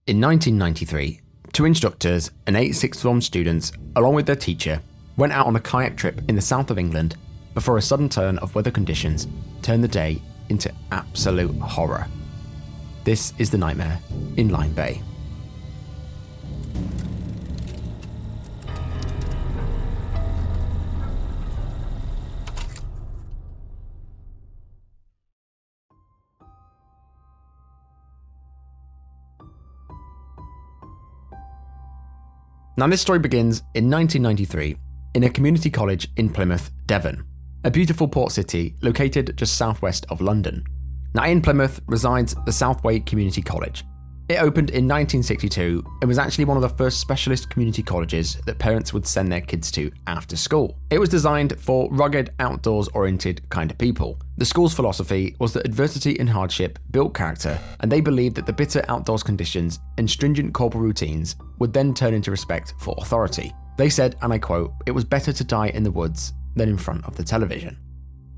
In 1993, 2 instructors and 8 sixth form students, along with their teacher, went out on a kayak trip in the south of England before a sudden turn of weather conditions turned the day into absolute horror. This is the nightmare in Lyme Bay. Now this story begins in 1993 in a community college in Plymouth, Devon, a beautiful port city located just southwest of London. Now in Plymouth resides the Southway Community College. It opened in 1962 and was actually one of the first specialist community colleges that parents would send their kids to after school. It was designed for rugged, outdoors-oriented kind of people. The school's philosophy was that adversity and hardship built character, and they believed that the bitter outdoors conditions and stringent corporal routines would then turn into respect for authority. They said, and I quote, "It was better to die in the woods than in front of the television."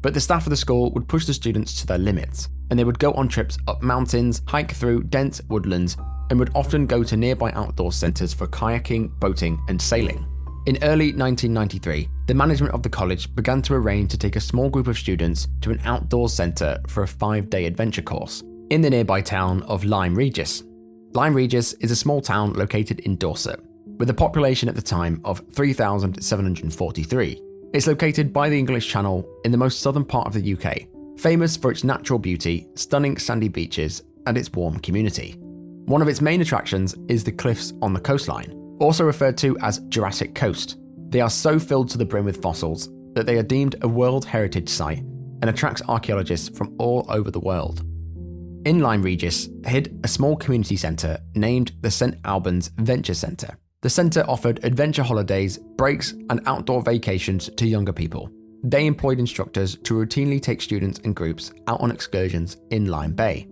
But the staff of the school would push the students to their limits, and they would go on trips up mountains, hike through dense woodlands, and would often go to nearby outdoor centres for kayaking, boating, and sailing. In early 1993, the management of the college began to arrange to take a small group of students to an outdoors centre for a 5-day adventure course in the nearby town of Lyme Regis. Lyme Regis is a small town located in Dorset, with a population at the time of 3,743. It's located by the English Channel in the most southern part of the UK, famous for its natural beauty, stunning sandy beaches, and its warm community. One of its main attractions is the cliffs on the coastline, also referred to as Jurassic Coast. They are so filled to the brim with fossils that they are deemed a World Heritage Site and attracts archaeologists from all over the world. In Lyme Regis hid a small community centre named the St Albans Venture Centre. The centre offered adventure holidays, breaks, and outdoor vacations to younger people. They employed instructors to routinely take students and groups out on excursions in Lyme Bay.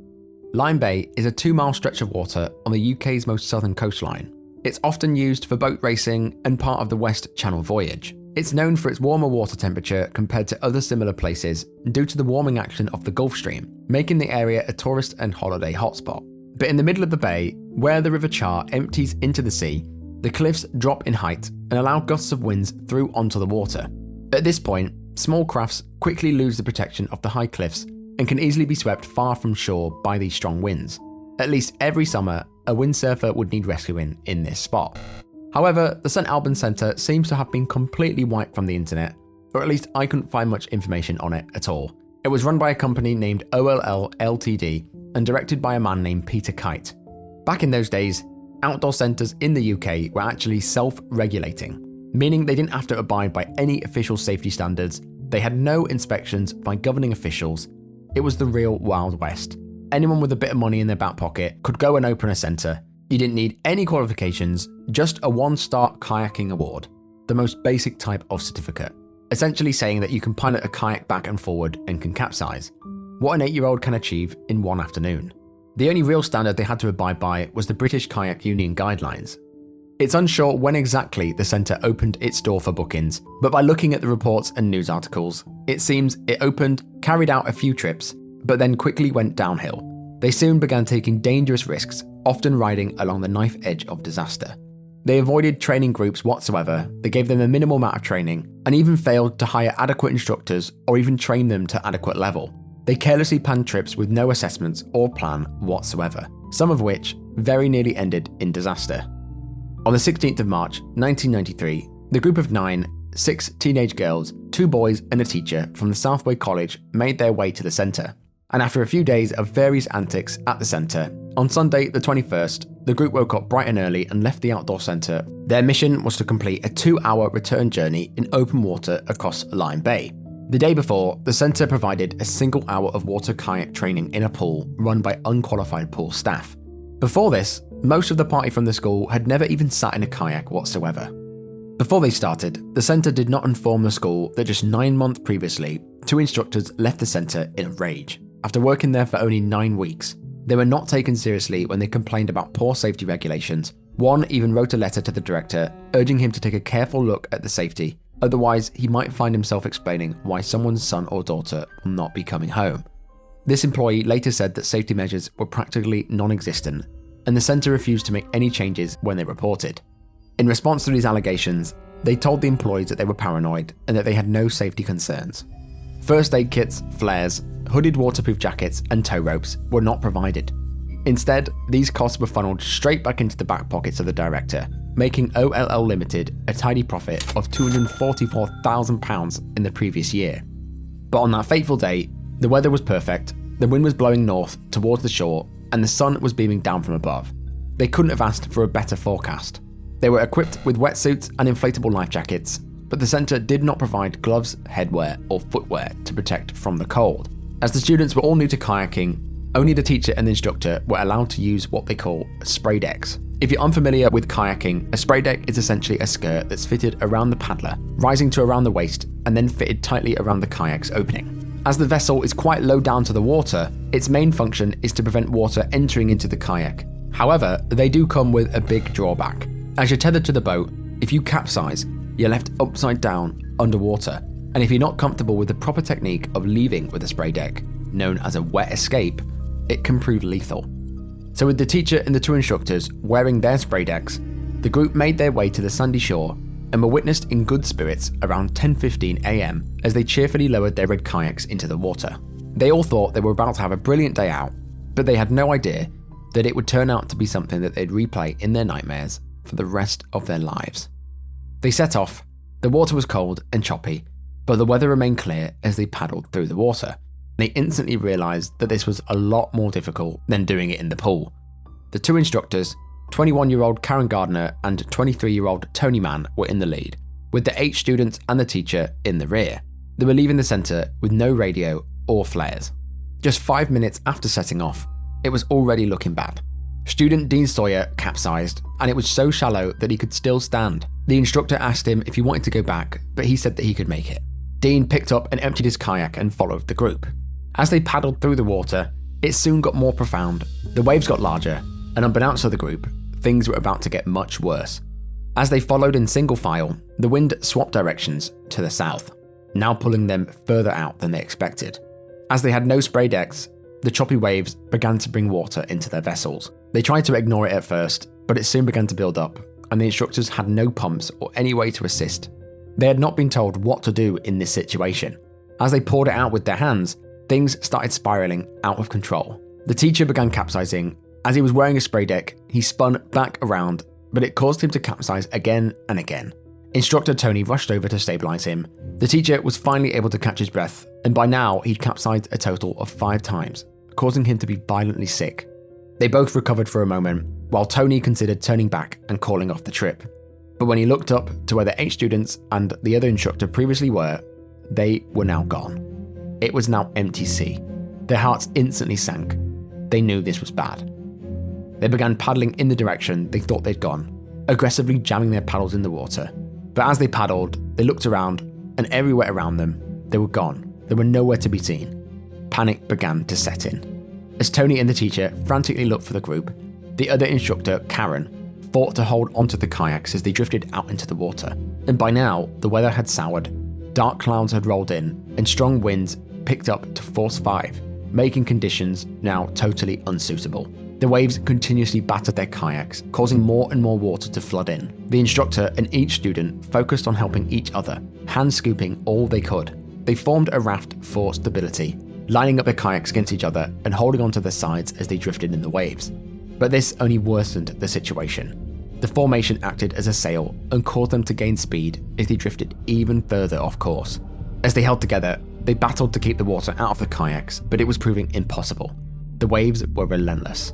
Lyme Bay is a 2-mile stretch of water on the UK's most southern coastline. It's often used for boat racing and part of the West Channel voyage. It's known for its warmer water temperature compared to other similar places due to the warming action of the Gulf Stream, making the area a tourist and holiday hotspot. But in the middle of the bay, where the River Char empties into the sea, the cliffs drop in height and allow gusts of winds through onto the water. At this point, small crafts quickly lose the protection of the high cliffs and can easily be swept far from shore by these strong winds. At least every summer, a windsurfer would need rescuing in this spot. However, the St Albans Centre seems to have been completely wiped from the internet, or at least I couldn't find much information on it at all. It was run by a company named OLL Ltd and directed by a man named Peter Kite. Back in those days, outdoor centres in the UK were actually self-regulating, meaning they didn't have to abide by any official safety standards, they had no inspections by governing officials. It was the real Wild West. Anyone with a bit of money in their back pocket could go and open a centre. You didn't need any qualifications, just a 1-star kayaking award, the most basic type of certificate, essentially saying that you can pilot a kayak back and forward and can capsize. What an 8-year-old can achieve in one afternoon. The only real standard they had to abide by was the British Kayak Union guidelines. It's unsure when exactly the centre opened its door for bookings, but by looking at the reports and news articles, it seems it opened, carried out a few trips, but then quickly went downhill. They soon began taking dangerous risks, often riding along the knife edge of disaster. They avoided training groups whatsoever, they gave them a minimal amount of training, and even failed to hire adequate instructors or even train them to adequate level. They carelessly planned trips with no assessments or plan whatsoever, some of which very nearly ended in disaster. On the 16th of March, 1993, the group of 9, 6 teenage girls, 2 boys and a teacher from the Southway College made their way to the centre. And after a few days of various antics at the centre, on Sunday the 21st, the group woke up bright and early and left the outdoor centre. Their mission was to complete a 2-hour return journey in open water across Lyme Bay. The day before, the centre provided a single hour of water kayak training in a pool run by unqualified pool staff. Before this, most of the party from the school had never even sat in a kayak whatsoever. Before they started, the centre did not inform the school that just 9 months previously, 2 instructors left the centre in a rage. After working there for only 9 weeks, they were not taken seriously when they complained about poor safety regulations. One even wrote a letter to the director urging him to take a careful look at the safety, otherwise he might find himself explaining why someone's son or daughter will not be coming home. This employee later said that safety measures were practically non-existent and the centre refused to make any changes when they reported. In response to these allegations, they told the employees that they were paranoid and that they had no safety concerns. First aid kits, flares, hooded waterproof jackets, and tow ropes were not provided. Instead, these costs were funneled straight back into the back pockets of the director, making OLL Limited a tidy profit of £244,000 in the previous year. But on that fateful day, the weather was perfect, the wind was blowing north towards the shore, and the sun was beaming down from above. They couldn't have asked for a better forecast. They were equipped with wetsuits and inflatable life jackets, but the centre did not provide gloves, headwear, or footwear to protect from the cold. As the students were all new to kayaking, only the teacher and the instructor were allowed to use what they call spray decks. If you're unfamiliar with kayaking, a spray deck is essentially a skirt that's fitted around the paddler, rising to around the waist, and then fitted tightly around the kayak's opening. As the vessel is quite low down to the water, its main function is to prevent water entering into the kayak. However, they do come with a big drawback. As you're tethered to the boat, if you capsize, you're left upside down underwater, and if you're not comfortable with the proper technique of leaving with a spray deck, known as a wet escape, it can prove lethal. So with the teacher and the two instructors wearing their spray decks, the group made their way to the sandy shore and were witnessed in good spirits around 10:15 AM as they cheerfully lowered their red kayaks into the water. They all thought they were about to have a brilliant day out, but they had no idea that it would turn out to be something that they'd replay in their nightmares for the rest of their lives. They set off. The water was cold and choppy, but the weather remained clear as they paddled through the water. They instantly realised that this was a lot more difficult than doing it in the pool. The two instructors, 21-year-old Karen Gardner and 23-year-old Tony Mann, were in the lead, with the 8 students and the teacher in the rear. They were leaving the centre with no radio or flares. Just 5 minutes after setting off, it was already looking bad. Student Dean Sawyer capsized, and it was so shallow that he could still stand. The instructor asked him if he wanted to go back, but he said that he could make it. Dean picked up and emptied his kayak and followed the group. As they paddled through the water, it soon got more profound, the waves got larger, and unbeknownst to the group, things were about to get much worse. As they followed in single file, the wind swapped directions to the south, now pulling them further out than they expected. As they had no spray decks, the choppy waves began to bring water into their vessels. They tried to ignore it at first, but it soon began to build up, and the instructors had no pumps or any way to assist. They had not been told what to do in this situation. As they poured it out with their hands, things started spiraling out of control. The teacher began capsizing. As he was wearing a spray deck, he spun back around, but it caused him to capsize again and again. Instructor Tony rushed over to stabilize him. The teacher was finally able to catch his breath, and by now he'd capsized a total of 5 times, causing him to be violently sick. They both recovered for a moment, while Tony considered turning back and calling off the trip. But when he looked up to where the 8 students and the other instructor previously were, they were now gone. It was now empty sea. Their hearts instantly sank. They knew this was bad. They began paddling in the direction they thought they'd gone, aggressively jamming their paddles in the water. But as they paddled, they looked around, and everywhere around them, they were gone. They were nowhere to be seen. Panic began to set in. As Tony and the teacher frantically looked for the group, the other instructor, Karen, fought to hold onto the kayaks as they drifted out into the water. And by now, the weather had soured. Dark clouds had rolled in, and strong winds picked up to force 5, making conditions now totally unsuitable. The waves continuously battered their kayaks, causing more and more water to flood in. The instructor and each student focused on helping each other, hand scooping all they could. They formed a raft for stability, lining up their kayaks against each other and holding onto their sides as they drifted in the waves. But this only worsened the situation. The formation acted as a sail and caused them to gain speed as they drifted even further off course. As they held together, they battled to keep the water out of the kayaks, but it was proving impossible. The waves were relentless.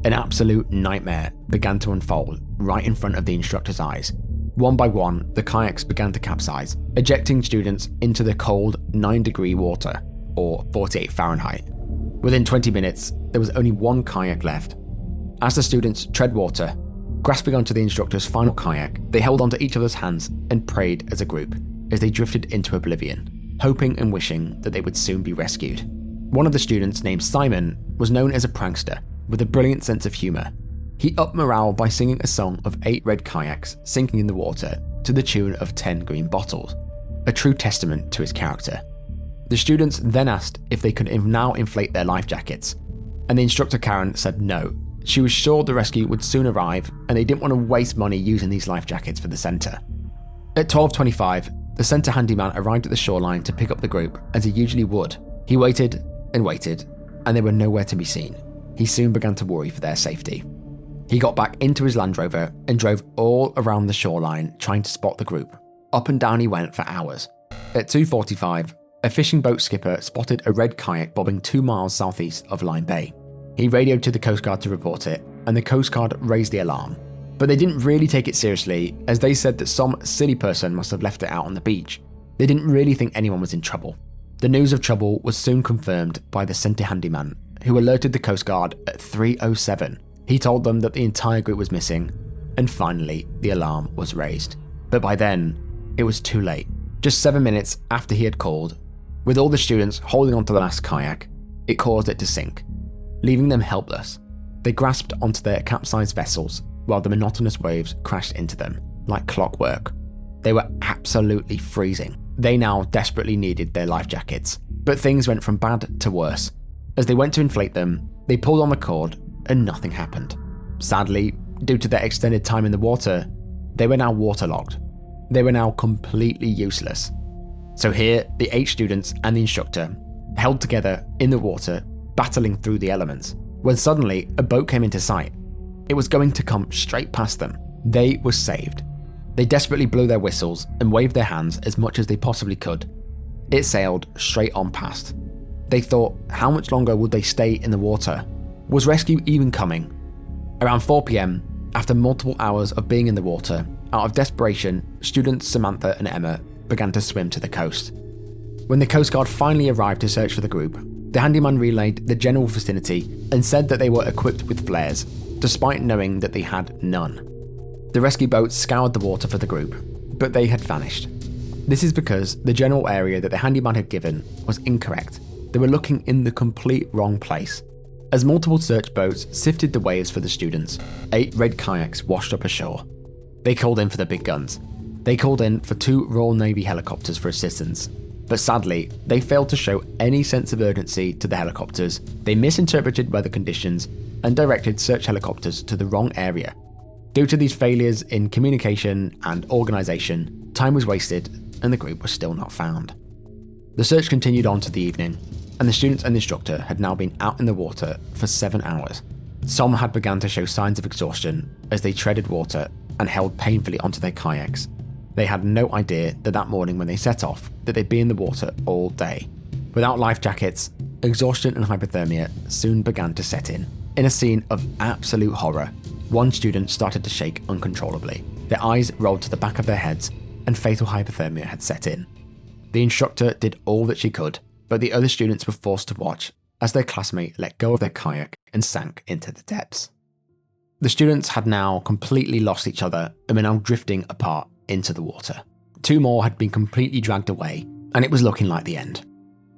An absolute nightmare began to unfold right in front of the instructor's eyes. One by one, the kayaks began to capsize, ejecting students into the cold 9-degree water, or 48 Fahrenheit. Within 20 minutes, there was only one kayak left. As the students tread water, grasping onto the instructor's final kayak, they held onto each other's hands and prayed as a group as they drifted into oblivion, hoping and wishing that they would soon be rescued. One of the students, named Simon, was known as a prankster with a brilliant sense of humour. He upped morale by singing a song of 8 red kayaks sinking in the water to the tune of 10 green bottles, a true testament to his character. The students then asked if they could now inflate their life jackets, and the instructor Karen said no. She was sure the rescue would soon arrive, and they didn't want to waste money using these life jackets for the centre. At 12:25, the centre handyman arrived at the shoreline to pick up the group, as he usually would. He waited and waited, and they were nowhere to be seen. He soon began to worry for their safety. He got back into his Land Rover and drove all around the shoreline trying to spot the group. Up and down he went for hours. At 2:45, a fishing boat skipper spotted a red kayak bobbing 2 miles southeast of Lyme Bay. He radioed to the Coast Guard to report it, and the Coast Guard raised the alarm. But they didn't really take it seriously, as they said that some silly person must have left it out on the beach. They didn't really think anyone was in trouble. The news of trouble was soon confirmed by the centre handyman, who alerted the Coast Guard at 3:07. He told them that the entire group was missing, and finally the alarm was raised. But by then, it was too late. Just 7 minutes after he had called, with all the students holding onto the last kayak, it caused it to sink, leaving them helpless. They grasped onto their capsized vessels while the monotonous waves crashed into them like clockwork. They were absolutely freezing. They now desperately needed their life jackets, but things went from bad to worse. As they went to inflate them, they pulled on the cord and nothing happened. Sadly, due to their extended time in the water, they were now waterlogged. They were now completely useless. So here, the 8 students and the instructor held together in the water, battling through the elements, when suddenly a boat came into sight. It was going to come straight past them. They were saved. They desperately blew their whistles and waved their hands as much as they possibly could. It sailed straight on past. They thought, how much longer would they stay in the water? Was rescue even coming? Around 4 p.m, after multiple hours of being in the water, out of desperation, students Samantha and Emma began to swim to the coast. When the Coast Guard finally arrived to search for the group, the handyman relayed the general vicinity and said that they were equipped with flares, despite knowing that they had none. The rescue boats scoured the water for the group, but they had vanished. This is because the general area that the handyman had given was incorrect. They were looking in the complete wrong place. As multiple search boats sifted the waves for the students, 8 red kayaks washed up ashore. They called in for the big guns. They called in for 2 Royal Navy helicopters for assistance. But sadly, they failed to show any sense of urgency to the helicopters. They misinterpreted weather conditions and directed search helicopters to the wrong area. Due to these failures in communication and organisation, time was wasted and the group was still not found. The search continued on to the evening, and the students and the instructor had now been out in the water for 7 hours. Some had begun to show signs of exhaustion as they treaded water and held painfully onto their kayaks. They had no idea that morning when they set off that they'd be in the water all day. Without life jackets, exhaustion and hypothermia soon began to set in. In a scene of absolute horror, one student started to shake uncontrollably. Their eyes rolled to the back of their heads and fatal hypothermia had set in. The instructor did all that she could, but the other students were forced to watch as their classmate let go of their kayak and sank into the depths. The students had now completely lost each other and were now drifting apart into the water. 2 more had been completely dragged away, and it was looking like the end.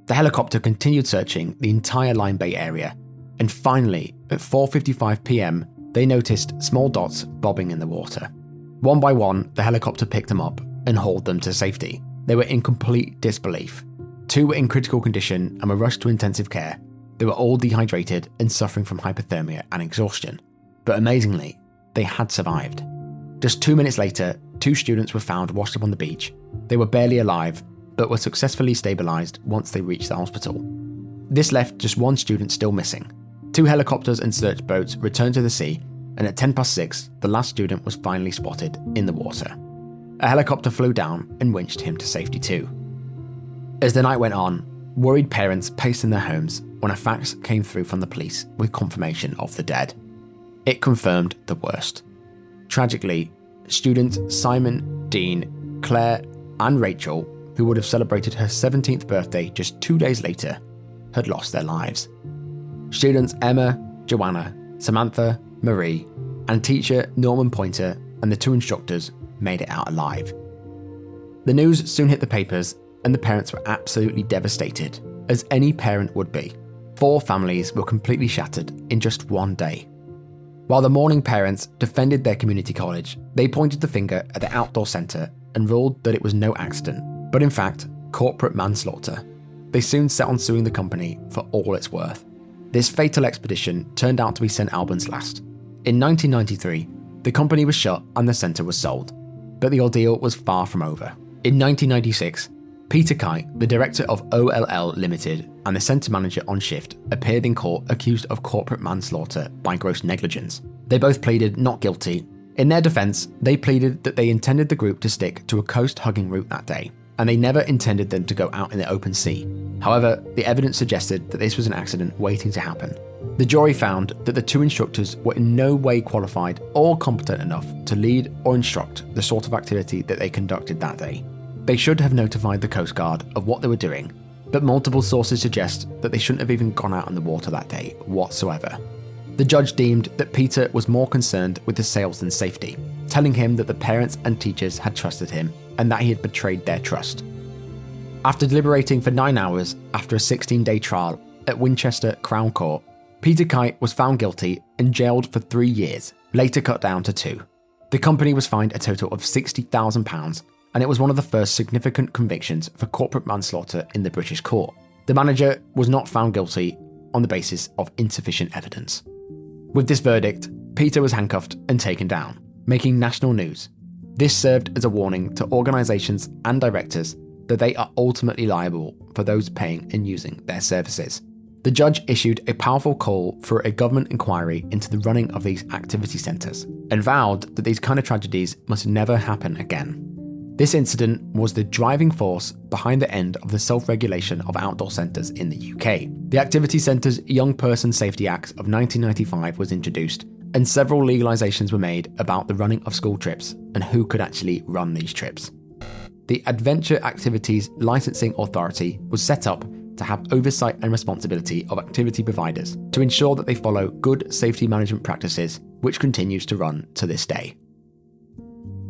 The helicopter continued searching the entire Lyme Bay area, and finally, at 4:55 p.m, they noticed small dots bobbing in the water. One by one, the helicopter picked them up and hauled them to safety. They were in complete disbelief. 2 were in critical condition and were rushed to intensive care. They were all dehydrated and suffering from hypothermia and exhaustion. But amazingly, they had survived. Just 2 minutes later, 2 students were found washed up on the beach. They were barely alive, but were successfully stabilised once they reached the hospital. This left just 1 student still missing. 2 helicopters and search boats returned to the sea, and at 6:10, the last student was finally spotted in the water. A helicopter flew down and winched him to safety too. As the night went on, worried parents paced in their homes when a fax came through from the police with confirmation of the dead. It confirmed the worst. Tragically, students Simon, Dean, Claire, and Rachel, who would have celebrated her 17th birthday just 2 days later, had lost their lives. Students Emma, Joanna, Samantha, Marie, and teacher Norman Pointer and the 2 instructors made it out alive. The news soon hit the papers, and the parents were absolutely devastated, as any parent would be. 4 families were completely shattered in just 1 day. While the mourning parents defended their community college, they pointed the finger at the outdoor centre and ruled that it was no accident, but in fact, corporate manslaughter. They soon set on suing the company for all it's worth. This fatal expedition turned out to be St Albans last. In 1993, the company was shut and the centre was sold. But the ordeal was far from over. In 1996, Peter Kayak, the director of OLL Limited and the centre manager on shift, appeared in court accused of corporate manslaughter by gross negligence. They both pleaded not guilty. In their defence, they pleaded that they intended the group to stick to a coast-hugging route that day, and they never intended them to go out in the open sea. However, the evidence suggested that this was an accident waiting to happen. The jury found that the two instructors were in no way qualified or competent enough to lead or instruct the sort of activity that they conducted that day. They should have notified the Coast Guard of what they were doing, but multiple sources suggest that they shouldn't have even gone out on the water that day whatsoever. The judge deemed that Peter was more concerned with the sails than safety, telling him that the parents and teachers had trusted him and that he had betrayed their trust. After deliberating for 9 hours after a 16-day trial at Winchester Crown Court, Peter Kayak was found guilty and jailed for 3 years, later cut down to 2. The company was fined a total of £60,000, and it was one of the first significant convictions for corporate manslaughter in the British court. The manager was not found guilty on the basis of insufficient evidence. With this verdict, Peter was handcuffed and taken down, making national news. This served as a warning to organisations and directors that they are ultimately liable for those paying and using their services. The judge issued a powerful call for a government inquiry into the running of these activity centres and vowed that these kind of tragedies must never happen again. This incident was the driving force behind the end of the self-regulation of outdoor centres in the UK. The Activity Centres Young Person Safety Act of 1995 was introduced, and several legalisations were made about the running of school trips and who could actually run these trips. The Adventure Activities Licensing Authority was set up to have oversight and responsibility of activity providers to ensure that they follow good safety management practices, which continues to run to this day.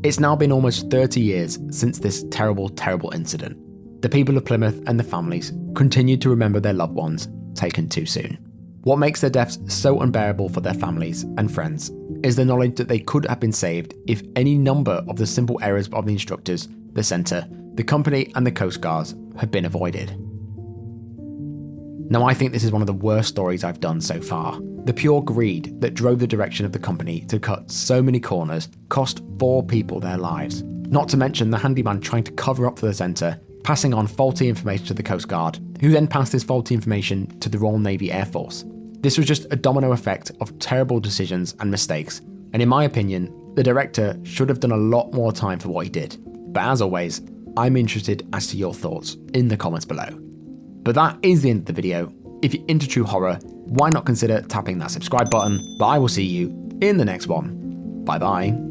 It's now been almost 30 years since this terrible, terrible incident. The people of Plymouth and the families continue to remember their loved ones taken too soon. What makes their deaths so unbearable for their families and friends is the knowledge that they could have been saved if any number of the simple errors of the instructors, the centre, the company and the Coast Guards had been avoided. Now, I think this is one of the worst stories I've done so far. The pure greed that drove the direction of the company to cut so many corners cost 4 people their lives. Not to mention the handyman trying to cover up for the centre, passing on faulty information to the Coast Guard, who then passed this faulty information to the Royal Navy Air Force. This was just a domino effect of terrible decisions and mistakes, and in my opinion, the director should have done a lot more time for what he did. But as always, I'm interested as to your thoughts in the comments below. But that is the end of the video. If you're into true horror, why not consider tapping that subscribe button? But I will see you in the next one. Bye bye.